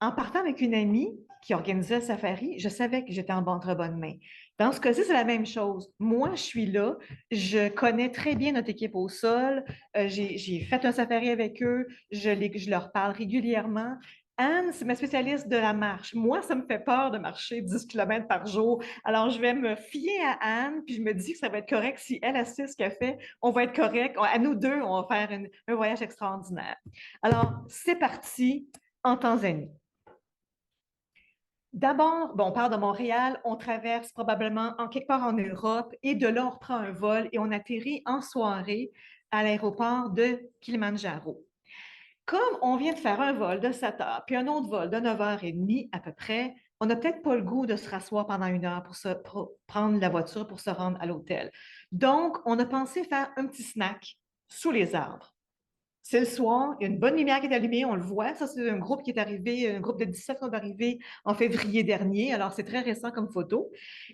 en partant avec une amie qui organisait le safari, je savais que j'étais entre bonnes mains. Dans ce cas-ci, c'est la même chose. Moi, je suis là, je connais très bien notre équipe au sol, j'ai fait un safari avec eux, je leur parle régulièrement. Anne, c'est ma spécialiste de la marche. Moi, ça me fait peur de marcher 10 km par jour. Alors, je vais me fier à Anne, puis je me dis que ça va être correct si elle assiste ce qu'elle fait. On va être correct. À nous deux, on va faire un voyage extraordinaire. Alors, c'est parti en Tanzanie. D'abord, bon, on part de Montréal, on traverse probablement en quelque part en Europe et de là, on reprend un vol et on atterrit en soirée à l'aéroport de Kilimanjaro. Comme on vient de faire un vol de 7 heures, puis un autre vol de 9h30 à peu près, on n'a peut-être pas le goût de se rasseoir pendant 1 heure pour prendre la voiture pour se rendre à l'hôtel. Donc, on a pensé faire un petit snack sous les arbres. C'est le soir, il y a une bonne lumière qui est allumée, on le voit. Ça, c'est un groupe qui est arrivé, un groupe de 17 qui sont arrivés en février dernier. Alors, c'est très récent comme photo.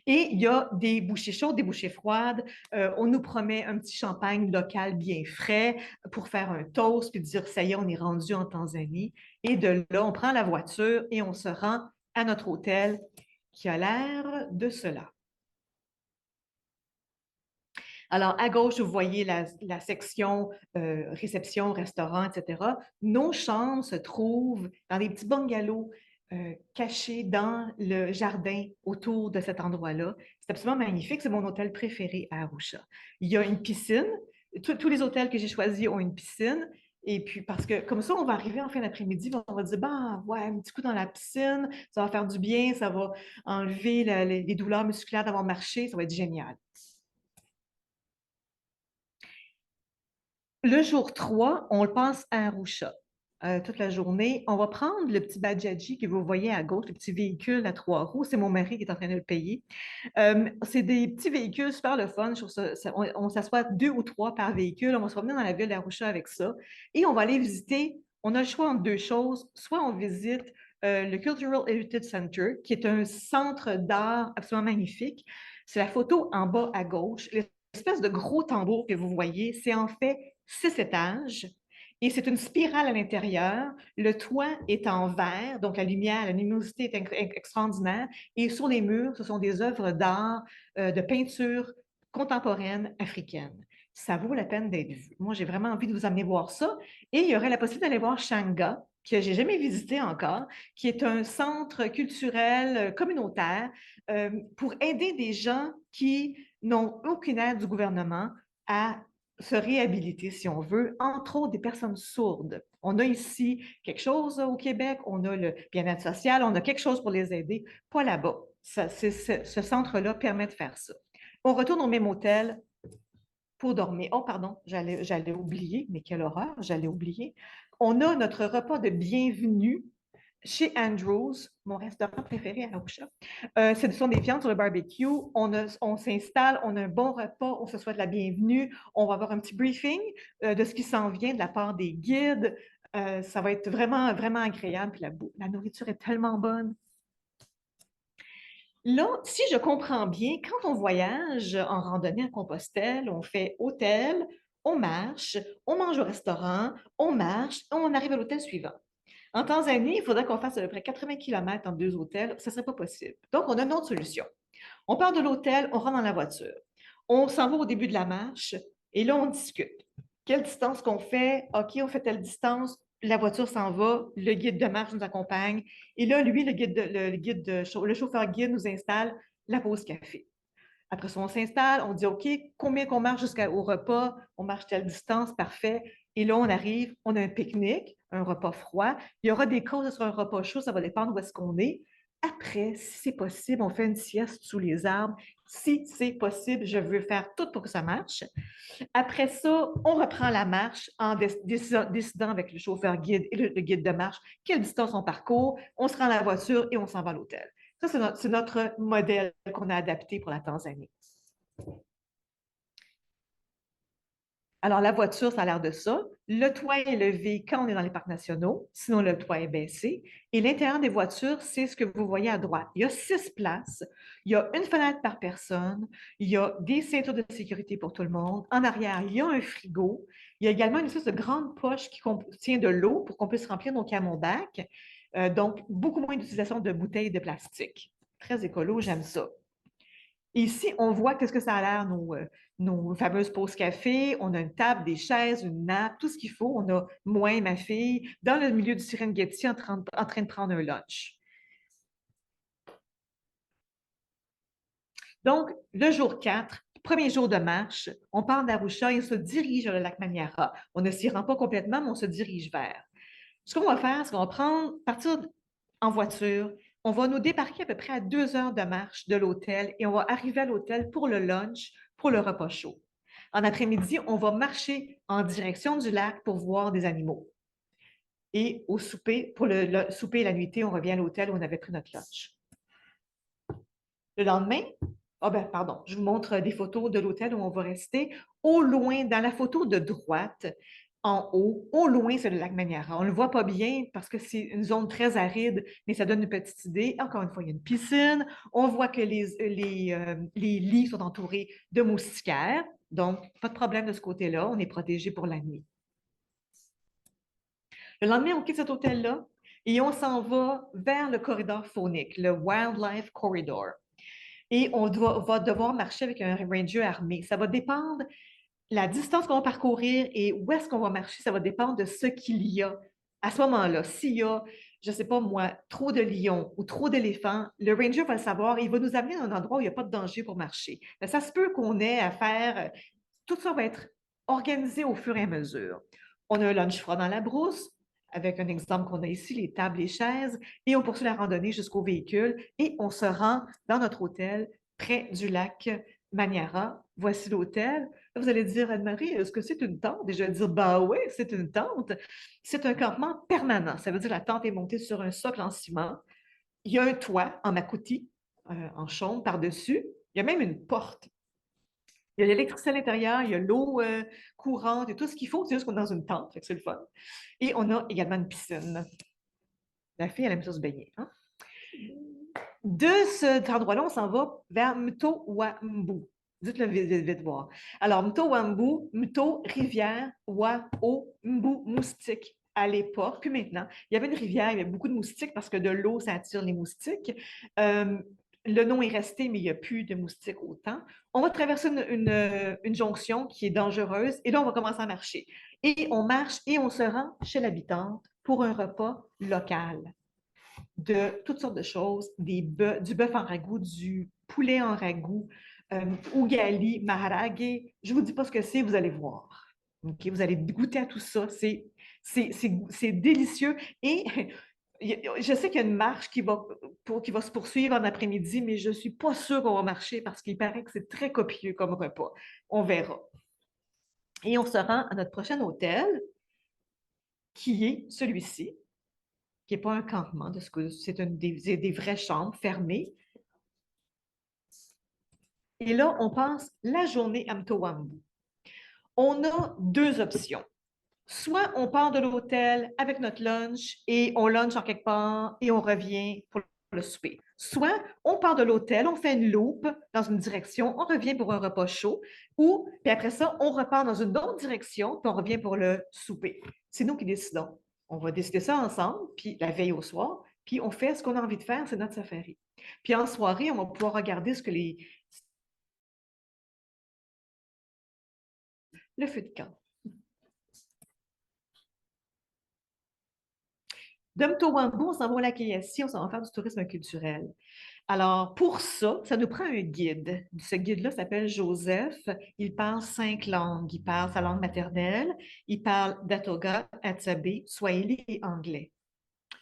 Et il y a des bouchées chaudes, des bouchées froides. On nous promet un petit champagne local bien frais pour faire un toast puis dire, ça y est, on est rendu en Tanzanie. Et de là, on prend la voiture et on se rend à notre hôtel qui a l'air de cela. Alors, à gauche, vous voyez la section réception, restaurant, etc. Nos chambres se trouvent dans des petits bungalows cachés dans le jardin autour de cet endroit-là. C'est absolument magnifique. C'est mon hôtel préféré à Arusha. Il y a une piscine. Tous les hôtels que j'ai choisis ont une piscine. Et puis, parce que comme ça, on va arriver en fin d'après-midi, on va dire, bah, ouais, un petit coup dans la piscine, ça va faire du bien, ça va enlever les douleurs musculaires d'avoir marché, ça va être génial. Le jour 3, on le passe à Arusha. Toute la journée. On va prendre le petit Bajaji que vous voyez à gauche, le petit véhicule à 3 roues. C'est mon mari qui est en train de le payer. C'est des petits véhicules super le fun. On s'assoit 2 ou 3 par véhicule. On va se promener dans la ville d'Arusha avec ça. Et on va aller visiter. On a le choix entre deux choses. Soit on visite le Cultural Heritage Center, qui est un centre d'art absolument magnifique. C'est la photo en bas à gauche. L'espèce de gros tambour que vous voyez, c'est en fait 6 étages. Et c'est une spirale à l'intérieur. Le toit est en verre, donc la lumière, la luminosité est extraordinaire. Et sur les murs, ce sont des œuvres d'art, de peinture contemporaine africaine. Ça vaut la peine d'être vu. Moi, j'ai vraiment envie de vous amener voir ça. Et il y aurait la possibilité d'aller voir Shanga, que j'ai jamais visité encore, qui est un centre culturel communautaire pour aider des gens qui n'ont aucune aide du gouvernement à se réhabiliter, si on veut, entre autres des personnes sourdes. On a ici quelque chose au Québec, on a le bien-être social, on a quelque chose pour les aider, pas là-bas. Ce centre-là permet de faire ça. On retourne au même hôtel pour dormir. Oh, pardon, j'allais oublier, mais quelle horreur, j'allais oublier. On a notre repas de bienvenue chez Andrews, mon restaurant préféré à Arusha. Ce sont des viandes sur le barbecue. On s'installe, on a un bon repas, on se souhaite la bienvenue. On va avoir un petit briefing de ce qui s'en vient de la part des guides. Ça va être vraiment, vraiment agréable. Puis la nourriture est tellement bonne. Là, si je comprends bien, quand on voyage en randonnée à Compostelle, on fait hôtel, on marche, on mange au restaurant, on marche, on arrive à l'hôtel suivant. En Tanzanie, il faudrait qu'on fasse à peu près 80 km entre 2 hôtels. Ça ne serait pas possible. Donc, on a une autre solution. On part de l'hôtel, on rentre dans la voiture. On s'en va au début de la marche et là, on discute. Quelle distance qu'on fait? OK, on fait telle distance. La voiture s'en va. Le guide de marche nous accompagne. Et là, lui, le chauffeur guide nous installe la pause café. Après ça, on s'installe, on dit OK, combien qu'on marche jusqu'au repas? On marche telle distance, parfait. Et là, on arrive, on a un pique-nique, un repas froid. Il y aura des causes sur un repas chaud, ça va dépendre où est-ce qu'on est. Après, si c'est possible, on fait une sieste sous les arbres. Si c'est possible, je veux faire tout pour que ça marche. Après ça, on reprend la marche en décidant avec le chauffeur guide et le guide de marche quelle distance on parcourt. On se rend à la voiture et on s'en va à l'hôtel. Ça, c'est notre modèle qu'on a adapté pour la Tanzanie. Alors, la voiture, ça a l'air de ça. Le toit est levé quand on est dans les parcs nationaux, sinon le toit est baissé. Et l'intérieur des voitures, c'est ce que vous voyez à droite. Il y a 6 places, il y a une fenêtre par personne, il y a des ceintures de sécurité pour tout le monde. En arrière, il y a un frigo. Il y a également une espèce de grande poche qui contient de l'eau pour qu'on puisse remplir nos camembert. Donc, beaucoup moins d'utilisation de bouteilles de plastique. Très écolo, j'aime ça. Ici, on voit qu'est-ce que ça a l'air, nos fameuses pauses café. On a une table, des chaises, une nappe, tout ce qu'il faut. On a moi et ma fille dans le milieu du Serengeti en train de prendre un lunch. Donc, le jour 4, premier jour de marche, on part d'Arusha et on se dirige vers le lac Manyara. On ne s'y rend pas complètement, mais on se dirige vers. Ce qu'on va faire, c'est qu'on va partir en voiture. On va nous débarquer à peu près à 2 heures de marche de l'hôtel et on va arriver à l'hôtel pour le lunch, pour le repas chaud. En après-midi, on va marcher en direction du lac pour voir des animaux. Et au souper, pour le souper et la nuitée, on revient à l'hôtel où on avait pris notre lunch. Le lendemain, pardon, je vous montre des photos de l'hôtel où on va rester. Au loin, dans la photo de droite, en haut, au loin, c'est le lac Manyara. On ne le voit pas bien parce que c'est une zone très aride, mais ça donne une petite idée. Encore une fois, il y a une piscine. On voit que les lits sont entourés de moustiquaires. Donc, pas de problème de ce côté-là. On est protégé pour la nuit. Le lendemain, on quitte cet hôtel-là et on s'en va vers le corridor faunique, le Wildlife Corridor. Et on va devoir marcher avec un ranger armé. Ça va dépendre, la distance qu'on va parcourir et où est-ce qu'on va marcher, ça va dépendre de ce qu'il y a à ce moment-là. S'il y a, je ne sais pas moi, trop de lions ou trop d'éléphants, le ranger va le savoir et il va nous amener à un endroit où il n'y a pas de danger pour marcher. Mais ça se peut qu'on ait à faire, tout ça va être organisé au fur et à mesure. On a un lunch froid dans la brousse, avec un exemple qu'on a ici, les tables, les chaises, et on poursuit la randonnée jusqu'au véhicule et on se rend dans notre hôtel près du lac Manyara. Voici l'hôtel. Vous allez dire, Anne-Marie, est-ce que c'est une tente? Et je vais dire, bah oui, c'est une tente. C'est un campement permanent. Ça veut dire que la tente est montée sur un socle en ciment. Il y a un toit en makuti, en chaume par-dessus. Il y a même une porte. Il y a l'électricité à l'intérieur, il y a l'eau courante et tout ce qu'il faut. C'est juste qu'on est dans une tente, c'est le fun. Et on a également une piscine. La fille, elle aime ça se baigner. Hein? De cet endroit-là, on s'en va vers Mtowambu. Dites-le vite, vite, voir. Alors, Mtowambu, Mto, rivière, Wa, eau, Mbu, moustique. À l'époque, puis maintenant, il y avait une rivière, il y avait beaucoup de moustiques parce que de l'eau, ça attire les moustiques. Le nom est resté, mais il n'y a plus de moustiques autant. On va traverser une jonction qui est dangereuse et là, on va commencer à marcher. Et on marche et on se rend chez l'habitante pour un repas local de toutes sortes de choses, du bœuf en ragoût, du poulet en ragoût, ugali, maharage. Je ne vous dis pas ce que c'est, vous allez voir. Okay? Vous allez goûter à tout ça. C'est délicieux. Et je sais qu'il y a une marche qui va se poursuivre en après-midi, mais je ne suis pas sûre qu'on va marcher parce qu'il paraît que c'est très copieux comme repas. On verra. Et on se rend à notre prochain hôtel, qui est celui-ci, qui n'est pas un campement, c'est des vraies chambres fermées. Et là, on passe la journée à Mtowambu. On a deux options. Soit on part de l'hôtel avec notre lunch et on lunch en quelque part et on revient pour le souper. Soit on part de l'hôtel, on fait une loupe dans une direction, on revient pour un repas chaud, ou puis après ça, on repart dans une autre direction, puis on revient pour le souper. C'est nous qui décidons. On va décider ça ensemble, puis la veille au soir, puis on fait ce qu'on a envie de faire, c'est notre safari. Puis en soirée, on va pouvoir regarder ce que le feu de camp. De Mtowambu, on s'en va au lac Eyasi, on s'en va faire du tourisme culturel. Alors, pour ça, ça nous prend un guide. Ce guide-là s'appelle Joseph. Il parle 5 langues. Il parle sa langue maternelle, il parle Datoga, Atsabe, Swahili et anglais.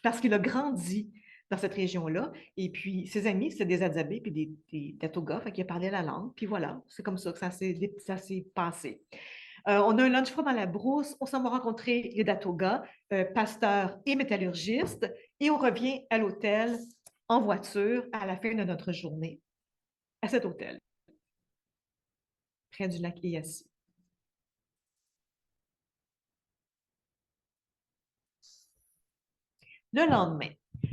Parce qu'il a grandi dans cette région-là. Et puis, ses amis, c'est des Adzabé puis des Datoga, fait qu'il a parlé la langue. Puis voilà, c'est comme ça que ça s'est passé. On a un lunch froid dans la brousse. On s'en va rencontrer les Datoga, pasteurs et métallurgistes. Et on revient à l'hôtel en voiture à la fin de notre journée à cet hôtel, près du lac Eyasi. Le lendemain.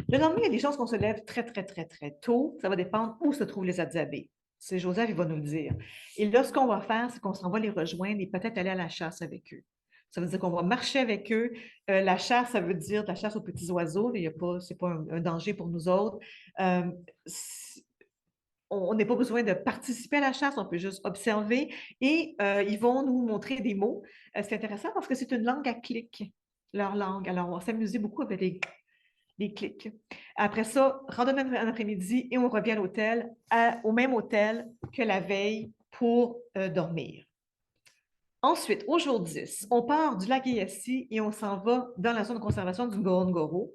Le lendemain, il y a des chances qu'on se lève très, très, très, très tôt. Ça va dépendre où se trouvent les Adzabés. C'est Joseph, il va nous le dire. Et là, ce qu'on va faire, c'est qu'on s'en va les rejoindre et peut-être aller à la chasse avec eux. Ça veut dire qu'on va marcher avec eux. La chasse, ça veut dire de la chasse aux petits oiseaux. Il y a pas, c'est pas un danger pour nous autres. Euh, on n'a pas besoin de participer à la chasse, on peut juste observer et ils vont nous montrer des mots. C'est intéressant parce que c'est une langue à clics, leur langue. Alors, on va s'amuser beaucoup avec les clics. Après ça, randonnée en après-midi et on revient à l'hôtel, au même hôtel que la veille pour dormir. Ensuite, au jour 10, on part du lac Eyassi et on s'en va dans la zone de conservation du Ngorongoro.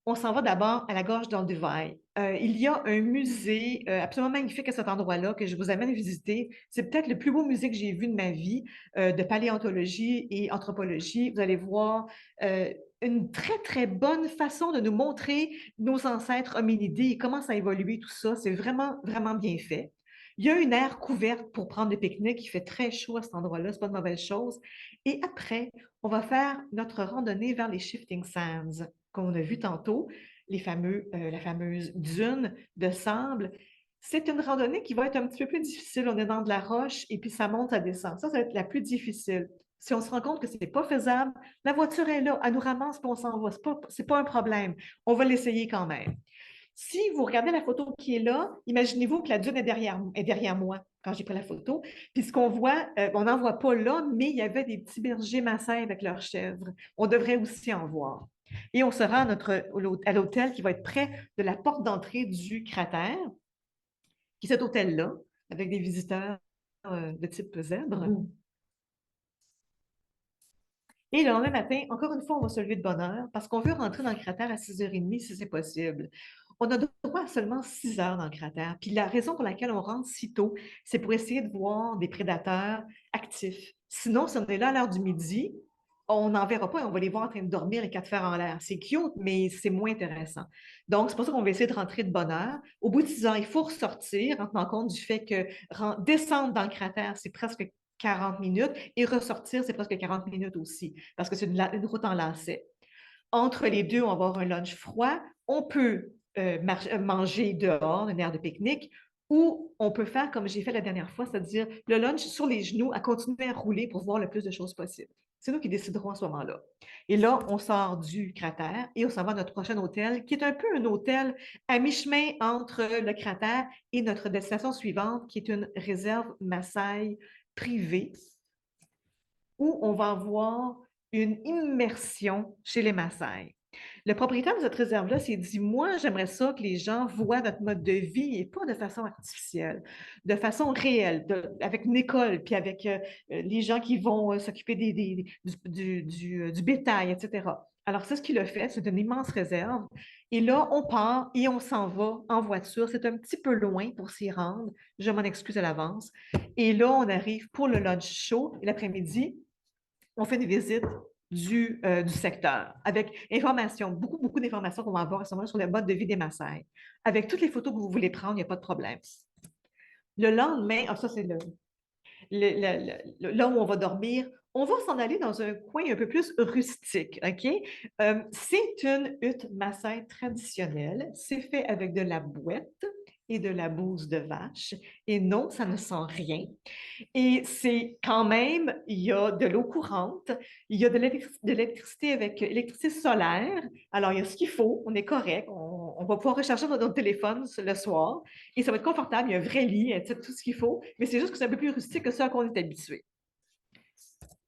On s'en va d'abord à la gorge d'Olduvai. Il y a un musée absolument magnifique à cet endroit-là que je vous amène à visiter. C'est peut-être le plus beau musée que j'ai vu de ma vie de paléontologie et anthropologie. Vous allez voir une très, très bonne façon de nous montrer nos ancêtres hominidés et comment ça a évolué, tout ça. C'est vraiment, vraiment bien fait. Il y a une aire couverte pour prendre des pique-niques. Il fait très chaud à cet endroit-là. Ce n'est pas de mauvaise chose. Et après, on va faire notre randonnée vers les Shifting Sands qu'on a vu tantôt, la fameuse dune de sable. C'est une randonnée qui va être un petit peu plus difficile. On est dans de la roche et puis ça monte, ça descend. Ça va être la plus difficile. Si on se rend compte que ce n'est pas faisable, la voiture est là, elle nous ramasse et on s'en va. Ce n'est pas un problème. On va l'essayer quand même. Si vous regardez la photo qui est là, imaginez-vous que la dune est derrière moi quand j'ai pris la photo. Puis ce qu'on voit, on n'en voit pas là, mais il y avait des petits bergers massins avec leurs chèvres. On devrait aussi en voir. Et on se rend à l'hôtel qui va être près de la porte d'entrée du cratère, qui est cet hôtel-là, avec des visiteurs de type zèbre. Et le lendemain matin, encore une fois, on va se lever de bonne heure parce qu'on veut rentrer dans le cratère à 6h30 si c'est possible. On a droit à seulement 6 heures dans le cratère. Puis la raison pour laquelle on rentre si tôt, c'est pour essayer de voir des prédateurs actifs. Sinon, si on est là à l'heure du midi, on n'en verra pas et on va les voir en train de dormir les quatre fers en l'air. C'est cute, mais c'est moins intéressant. Donc, c'est pour ça qu'on va essayer de rentrer de bonne heure. Au bout de 6 heures, il faut ressortir en tenant compte du fait que descendre dans le cratère, c'est presque 40 minutes et ressortir, c'est presque 40 minutes aussi parce que c'est une route en lacet. Entre les deux, on va avoir un lunch froid. On peut manger dehors, une aire de pique-nique, ou on peut faire comme j'ai fait la dernière fois, c'est-à-dire le lunch sur les genoux, à continuer à rouler pour voir le plus de choses possible. C'est nous qui déciderons à ce moment-là. Et là, on sort du cratère et on s'en va à notre prochain hôtel, qui est un peu un hôtel à mi-chemin entre le cratère et notre destination suivante, qui est une réserve Maasai privée, où on va avoir une immersion chez les Maasai. Le propriétaire de cette réserve-là s'est dit, moi, j'aimerais ça que les gens voient notre mode de vie et pas de façon artificielle, de façon réelle, avec une école, puis avec les gens qui vont s'occuper du bétail, etc. Alors, c'est ce qu'il a fait, c'est une immense réserve. Et là, on part et on s'en va en voiture. C'est un petit peu loin pour s'y rendre. Je m'en excuse à l'avance. Et là, on arrive pour le lunch chaud et l'après-midi, on fait une visite du secteur avec informations, beaucoup, beaucoup d'informations qu'on va avoir à ce moment-là sur le mode de vie des Maasai. Avec toutes les photos que vous voulez prendre, il n'y a pas de problème. Le lendemain, ça c'est là où on va dormir, on va s'en aller dans un coin un peu plus rustique, OK? C'est une hutte Maasai traditionnelle. C'est fait avec de la bouette et de la bouse de vache. Et non, ça ne sent rien. Et c'est quand même, il y a de l'eau courante, il y a de l'électricité avec électricité solaire. Alors, il y a ce qu'il faut, on est correct, on va pouvoir recharger notre téléphone le soir et ça va être confortable, il y a un vrai lit, tout ce qu'il faut, mais c'est juste que c'est un peu plus rustique que ce à quoi on est habitué.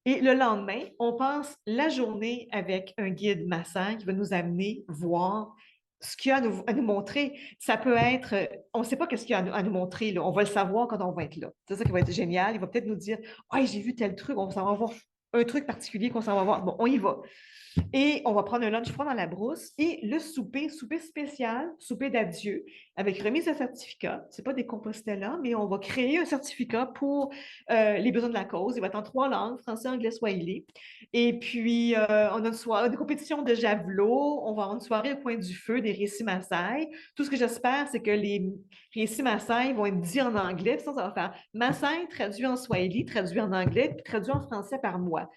Et le lendemain, on passe la journée avec un guide massage qui va nous amener voir ce qu'il y a à nous montrer. Ça peut être, on ne sait pas qu'est-ce qu'il y a à nous montrer, là. On va le savoir quand on va être là. C'est ça qui va être génial. Il va peut-être nous dire, ah, j'ai vu tel truc, on s'en va voir un truc particulier qu'on s'en va voir. Bon, on y va. Et on va prendre un lunch froid dans la brousse et le souper spécial, souper d'adieu, avec remise de certificat. Ce n'est pas des Compostela, mais on va créer un certificat pour les besoins de la cause. Il va être en 3 langues, français, anglais, swahili. Et puis, on a une compétition de javelot. On va avoir une soirée au coin du feu, des récits Maasai. Tout ce que j'espère, c'est que les récits Maasai vont être dits en anglais. Puis ça va faire Maasai traduit en swahili, traduit en anglais, puis traduit en français par moi.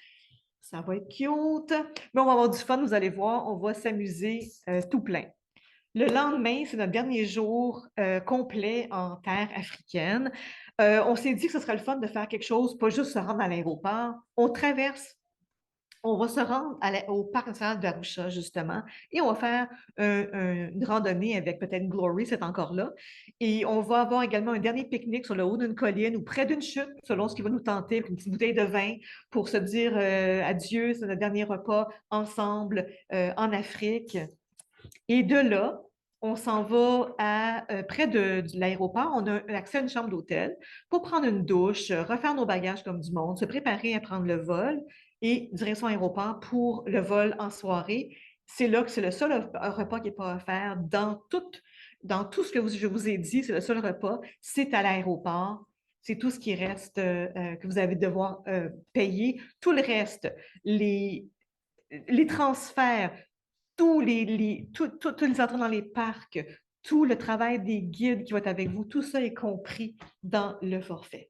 Ça va être cute. Mais on va avoir du fun, vous allez voir. On va s'amuser tout plein. Le lendemain, c'est notre dernier jour complet en terre africaine. On s'est dit que ce serait le fun de faire quelque chose, pas juste se rendre à l'aéroport. On traverse On va se rendre au parc national d'Arusha, justement, et on va faire une randonnée avec peut-être Glory, c'est encore là. Et on va avoir également un dernier pique-nique sur le haut d'une colline ou près d'une chute, selon ce qui va nous tenter, avec une petite bouteille de vin pour se dire adieu, c'est notre dernier repas ensemble en Afrique. Et de là, on s'en va près de l'aéroport. On a accès à une chambre d'hôtel pour prendre une douche, refaire nos bagages comme du monde, se préparer à prendre le vol et direction aéroport pour le vol en soirée. C'est là que c'est le seul repas qui n'est pas offert dans tout ce que je vous ai dit. C'est le seul repas. C'est à l'aéroport. C'est tout ce qui reste que vous allez devoir payer. Tout le reste, les transferts, tous les entrées dans les parcs, tout le travail des guides qui vont être avec vous, tout ça est compris dans le forfait.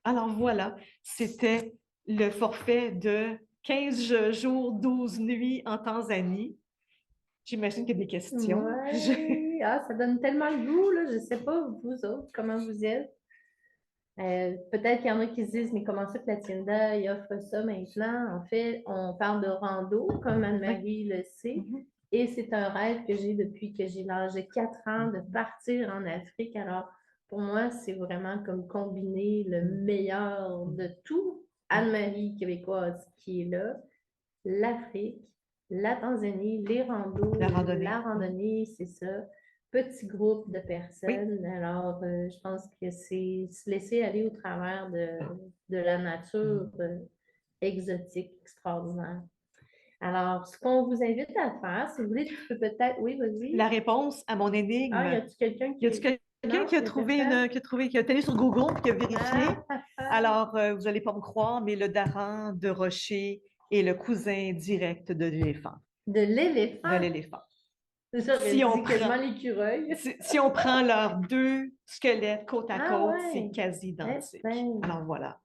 Alors voilà, c'était le forfait de 15 jours, 12 nuits en Tanzanie. J'imagine qu'il y a des questions. Ouais. Ah, ça donne tellement le goût, là. Je ne sais pas, vous autres, comment vous êtes. Peut-être qu'il y en a qui se disent, mais comment ça que la Tienda il offre ça maintenant? En fait, on parle de rando, comme Anne-Marie le sait, et c'est un rêve que j'ai depuis que j'ai l'âge de 4 ans de partir en Afrique. Alors, pour moi, c'est vraiment comme combiner le meilleur de tout. Anne-Marie québécoise qui est là, l'Afrique, la Tanzanie, les randos, la randonnée, c'est ça. Petit groupe de personnes. Oui. Alors, je pense que c'est se laisser aller au travers de la nature exotique, extraordinaire. Alors, ce qu'on vous invite à faire, si vous voulez, tu peux peut-être. Oui, vas-y. La réponse à mon énigme. Ah, y a-t-il quelqu'un qui. Quelqu'un qui a trouvé qui a allé sur Google et qui a vérifié. Alors, vous n'allez pas me croire, mais le daran de rocher est le cousin direct de l'éléphant. De l'éléphant? De l'éléphant. Si on prend l'écureuil. Si on prend leurs deux squelettes côte à côte, c'est quasi identique. Alors voilà.